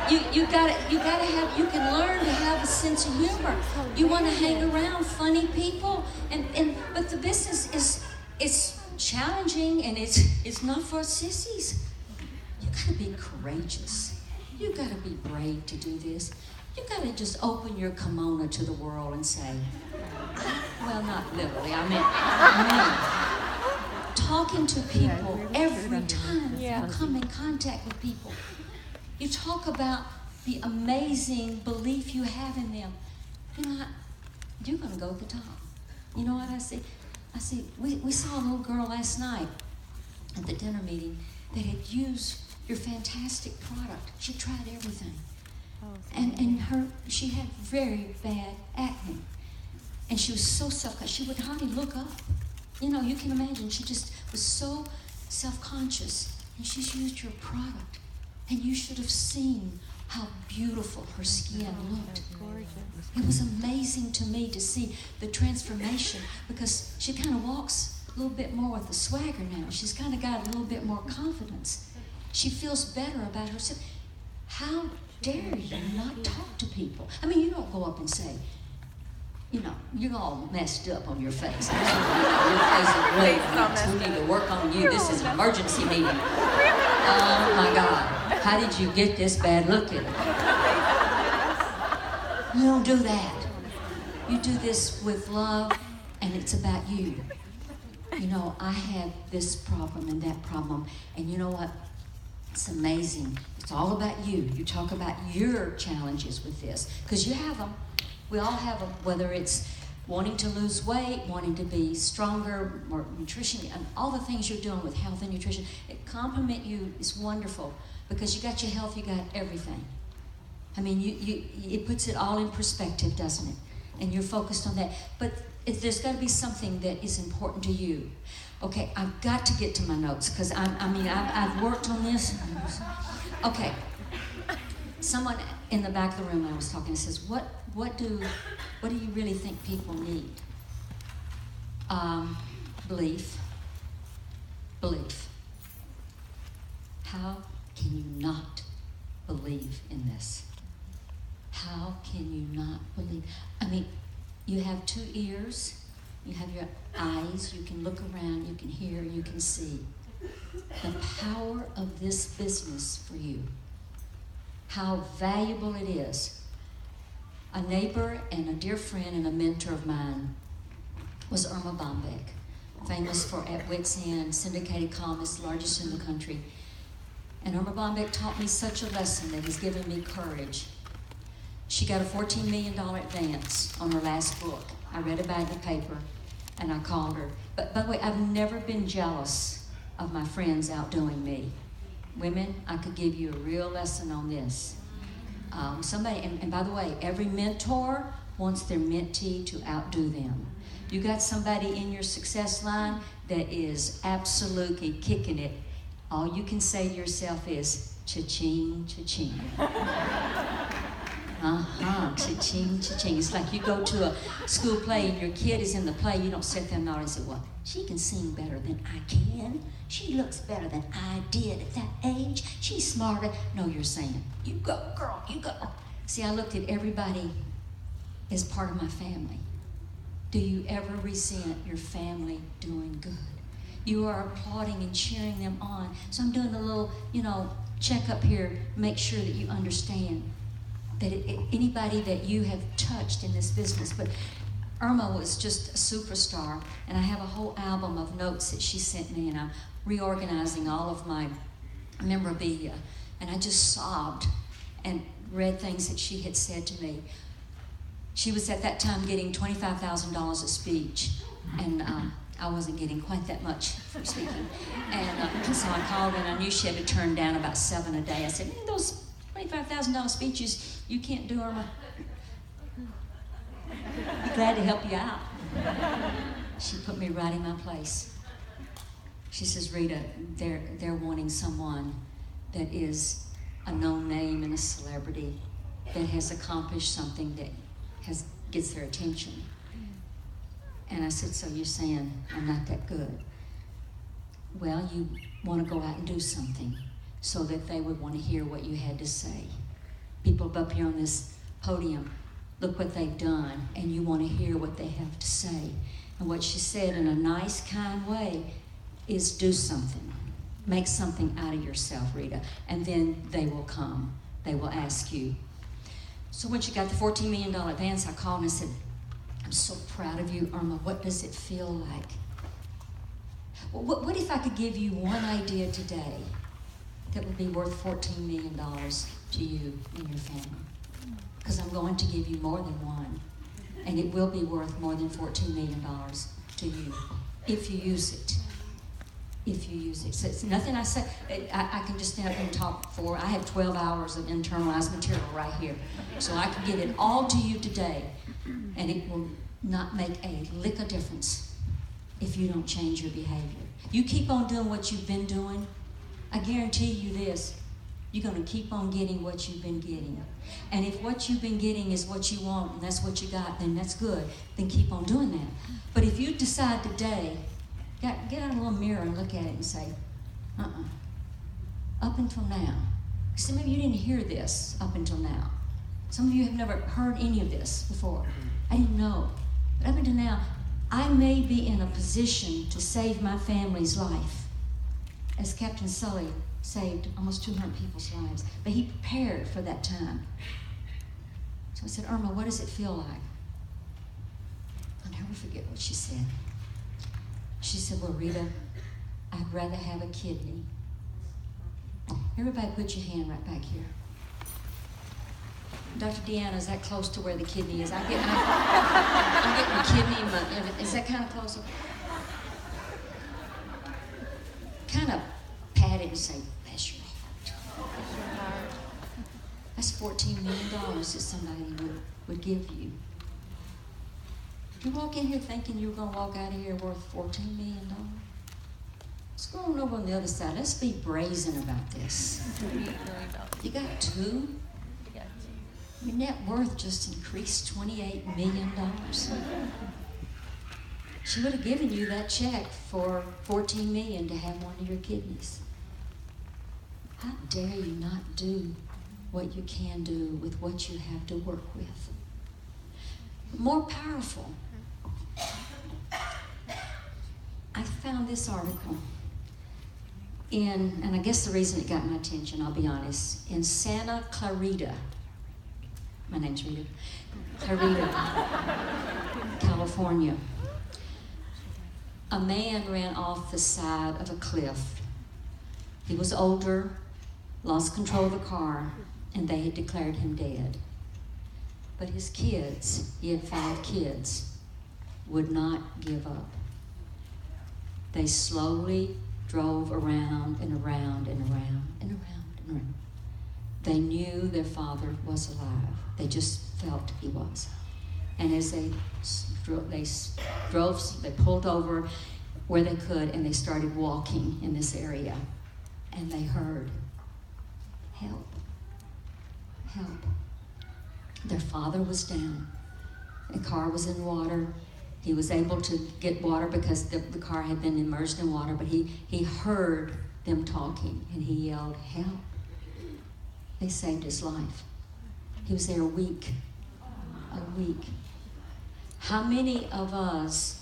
You can learn to have a sense of humor. You want to hang around funny people, but the business is challenging, and it's not for sissies. You got to be courageous. You got to be brave to do this. You got to just open your kimono to the world and say, well, not literally, I mean, talking to people every time you come in contact with people. You talk about the amazing belief you have in them. You know, you're going to go to the top. You know what I see? We saw a little girl last night at the dinner meeting that had used your fantastic product. She tried everything. And she had very bad acne. And she was so self-conscious. She would hardly look up. You know, you can imagine, she just was so self-conscious. And she's used your product. And you should have seen how beautiful her skin looked. It was amazing to me to see the transformation, because she kind of walks a little bit more with the swagger now. She's kind of got a little bit more confidence. She feels better about herself. How dare you not talk to people? I mean, you don't go up and say, you know, you're all messed up on your face. Your face is really nice. We need to work on you. This is an emergency meeting. Oh my God. How did you get this bad looking? You don't do that. You do this with love, and it's about you. You know, I have this problem and that problem, and you know what? It's amazing. It's all about you. You talk about your challenges with this, because you have them. We all have them, whether it's wanting to lose weight, wanting to be stronger, more nutrition, and all the things you're doing with health and nutrition. It compliment you is wonderful, because you got your health, you got everything. I mean, it puts it all in perspective, doesn't it? And you're focused on that. But there's got to be something that is important to you. Okay, I've got to get to my notes, because I've worked on this. Okay, someone in the back of the room when I was talking says, what do you really think people need? Belief. How can you not believe in this? How can you not believe? I mean, you have 2 ears, you have your eyes, you can look around, you can hear, you can see. The power of this business for you, how valuable it is. A neighbor and a dear friend and a mentor of mine was Irma Bombeck, famous for At Wit's End, syndicated columnist, largest in the country. And Irma Bombeck taught me such a lesson that has given me courage. She got a $14 million advance on her last book. I read about it in the paper, and I called her. But by the way, I've never been jealous of my friends outdoing me. Women, I could give you a real lesson on this. And by the way, every mentor wants their mentee to outdo them. You got somebody in your success line that is absolutely kicking it. All you can say to yourself is, cha-ching, cha-ching. Cha-ching, cha-ching. It's like you go to a school play and your kid is in the play, you don't sit there and say, well, she can sing better than I can. She looks better than I did at that age. She's smarter. No, you're saying, you go, girl, you go. See, I looked at everybody as part of my family. Do you ever resent your family doing good? You are applauding and cheering them on. So I'm doing a little, check-up here, make sure that you understand that anybody that you have touched in this business. But Irma was just a superstar, and I have a whole album of notes that she sent me, and I'm reorganizing all of my memorabilia, and I just sobbed and read things that she had said to me. She was at that time getting $25,000 a speech, and I wasn't getting quite that much for speaking. And so I called her, and I knew she had to turn down about 7 a day. I said, those $25,000 speeches, you can't do, Irma. Glad to help you out. She put me right in my place. She says, Rita, they're wanting someone that is a known name and a celebrity that has accomplished something that gets their attention. And I said, so you're saying I'm not that good? Well, you want to go out and do something so that they would want to hear what you had to say. people up here on this podium, look what they've done, and you want to hear what they have to say. And what she said in a nice, kind way is do something. Make something out of yourself, Rita, and then they will come. They will ask you. So when she got the $14 million advance, I called and I said, I'm so proud of you, Irma. What does it feel like? What if I could give you one idea today that would be worth $14 million to you and your family? Because I'm going to give you more than one. And it will be worth more than $14 million to you if you use it. If you use it. So it's nothing I say. I can just stand up and talk for. I have 12 hours of internalized material right here. So I can give it all to you today. And it will not make a lick of difference if you don't change your behavior. You keep on doing what you've been doing, I guarantee you this, you're going to keep on getting what you've been getting. And if what you've been getting is what you want and that's what you got, then that's good. Then keep on doing that. But if you decide today, get out a little mirror and look at it and say, up until now. Some of you didn't hear this up until now. Some of you have never heard any of this before. I didn't know. But up until now, I may be in a position to save my family's life. As Captain Sully saved almost 200 people's lives. But he prepared for that time. So I said, Irma, what does it feel like? I'll never forget what she said. She said, well, Rita, I'd rather have a kidney. Everybody put your hand right back here. Dr. Deanna, is that close to where the kidney is? I get my kidney in my, is that kind of close? Kind of pat it and say, bless your heart. That's $14 million that somebody would give you. If you walk in here thinking you're going to walk out of here worth $14 million, let's go on over on the other side. Let's be brazen about this. You got two? Your net worth just increased $28 million. She would have given you that check for $14 million to have one of your kidneys. How dare you not do what you can do with what you have to work with? More powerful. I found this article and I guess the reason it got my attention, I'll be honest, in Santa Clarita. My name's Rita. Clarita, California. A man ran off the side of a cliff. He was older, lost control of the car, and they had declared him dead. But his kids, he had 5 kids, would not give up. They slowly drove around and around and around and around and around. They knew their father was alive. They just felt he was. And as they drove, they pulled over where they could, and they started walking in this area. And they heard, help, help. Their father was down. The car was in water. He was able to get water because the car had been immersed in water, but he heard them talking, and he yelled, help. They saved his life. He was there a week. A week. How many of us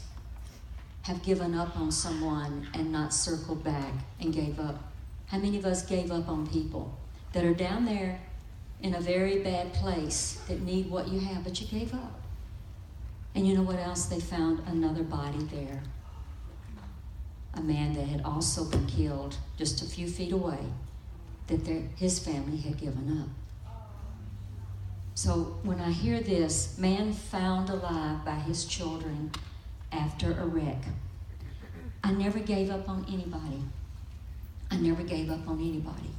have given up on someone and not circled back and gave up? How many of us gave up on people that are down there in a very bad place that need what you have, but you gave up? And you know what else? They found another body there. A man that had also been killed just a few feet away, that his family had given up. So when I hear this, man found alive by his children after a wreck. I never gave up on anybody. I never gave up on anybody.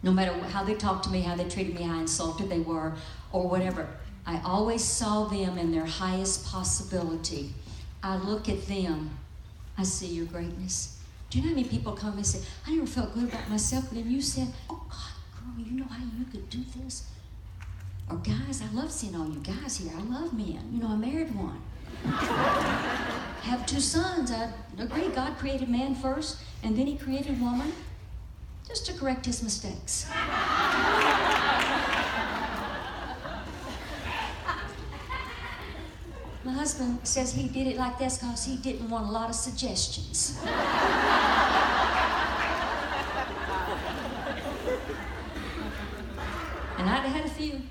No matter how they talked to me, how they treated me, how insulted they were, or whatever. I always saw them in their highest possibility. I look at them. I see your greatness. Do you know how many people come and say, I never felt good about myself, but then you said, oh God, girl, you know how you could do this? Or guys, I love seeing all you guys here. I love men. You know, I married one. Have 2 sons. I agree, God created man first, and then he created woman just to correct his mistakes. My husband says he did it like this because he didn't want a lot of suggestions. And I'd have had a few.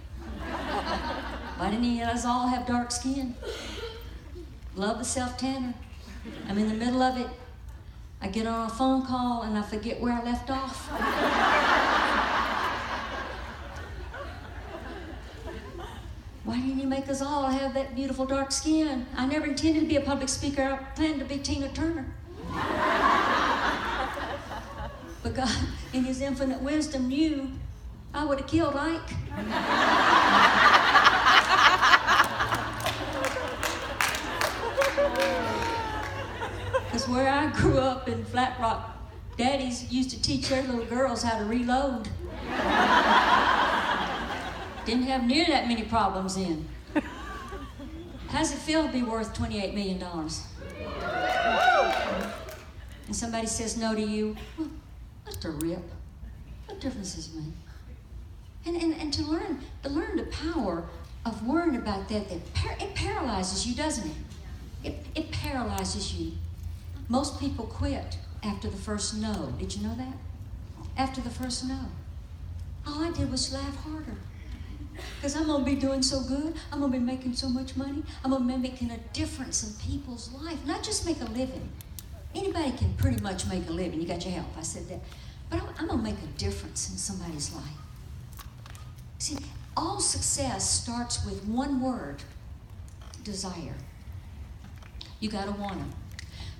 Why didn't any of us all have dark skin? Love the self-tanner. I'm in the middle of it. I get on a phone call and I forget where I left off. Why didn't you make us all have that beautiful dark skin? I never intended to be a public speaker. I planned to be Tina Turner. But God, in His infinite wisdom, knew I would have killed Ike. Because where I grew up in Flat Rock, daddies used to teach their little girls how to reload. Didn't have near that many problems then. How's it feel to be worth $28 million? And somebody says no to you, well, what's the rip? What difference does it make? And to learn the power of worrying about that, it paralyzes you, doesn't it? It paralyzes you. Most people quit after the first no. Did you know that? After the first no. All I did was laugh harder. Because I'm going to be doing so good. I'm going to be making so much money. I'm going to be making a difference in people's life. Not just make a living. Anybody can pretty much make a living. You got your help. I said that. But I'm going to make a difference in somebody's life. See, all success starts with one word: desire. You got to want it.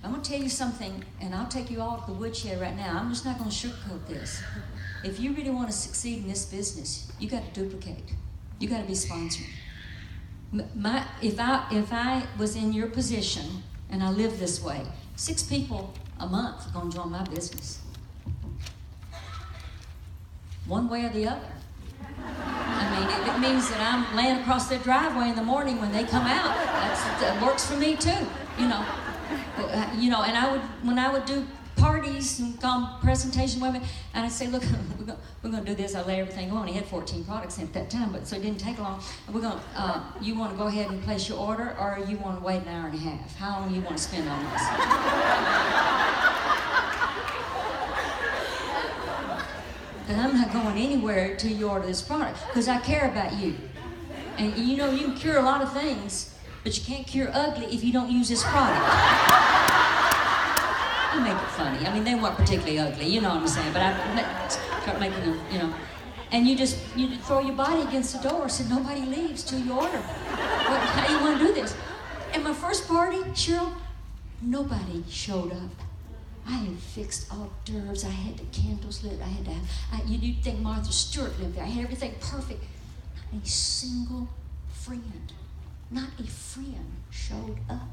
I'm going to tell you something, and I'll take you all to the woodshed right now. I'm just not going to sugarcoat this. If you really want to succeed in this business, you got to duplicate. You got to be sponsored. If I was in your position and I lived this way, 6 people a month are going to join my business. One way or the other. I mean, if it means that I'm laying across their driveway in the morning when they come out, that works for me too. And when I would do parties and presentation women, and I'd say, look, we're going to do this. I lay everything on. He had 14 products at that time, but so it didn't take long. We're going to, you want to go ahead and place your order, or you want to wait an hour and a half? How long do you want to spend on this? And I'm not going anywhere till you order this product, because I care about you. And you can cure a lot of things, but you can't cure ugly if you don't use this product. I make it funny. I mean, they weren't particularly ugly, you know what I'm saying, but I start making them, And you throw your body against the door, so nobody leaves till you order. How do you want to do this? And my first party, Cheryl, nobody showed up. I had fixed hors d'oeuvres. I had the candles lit. You'd think Martha Stewart lived there. I had everything perfect. Not a single friend, showed up.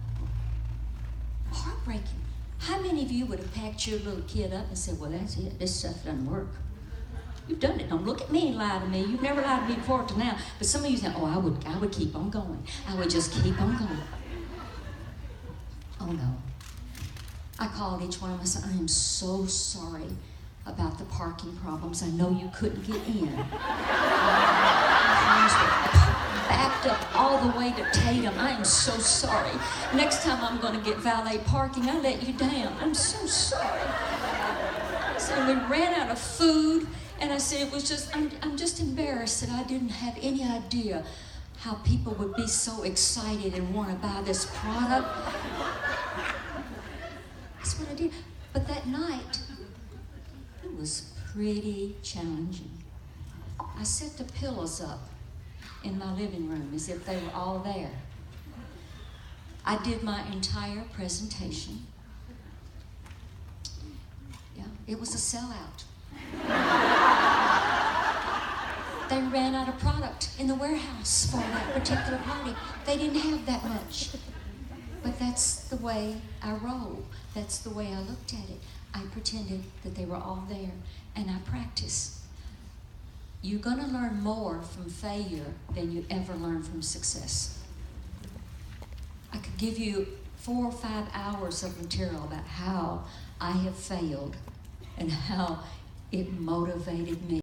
Heartbreaking. How many of you would have packed your little kid up and said, well, that's it. This stuff doesn't work. You've done it. Don't look at me and lie to me. You've never lied to me before to now. But some of you say, oh, I would keep on going. I would just keep on going. Oh, no. I called each one of them. I said, I am so sorry about the parking problems. I know you couldn't get in. Cars were backed up all the way to Tatum. I am so sorry. Next time I'm going to get valet parking. I let you down. I'm so sorry. So we ran out of food, and I said, I'm just embarrassed that I didn't have any idea how people would be so excited and want to buy this product. That's what I did. But that night, it was pretty challenging. I set the pillows up in my living room as if they were all there. I did my entire presentation. Yeah, it was a sellout. They ran out of product in the warehouse for that particular party. They didn't have that much. But that's the way I roll. That's the way I looked at it. I pretended that they were all there, and I practiced. You're going to learn more from failure than you ever learn from success. I could give you 4 or 5 hours of material about how I have failed and how it motivated me.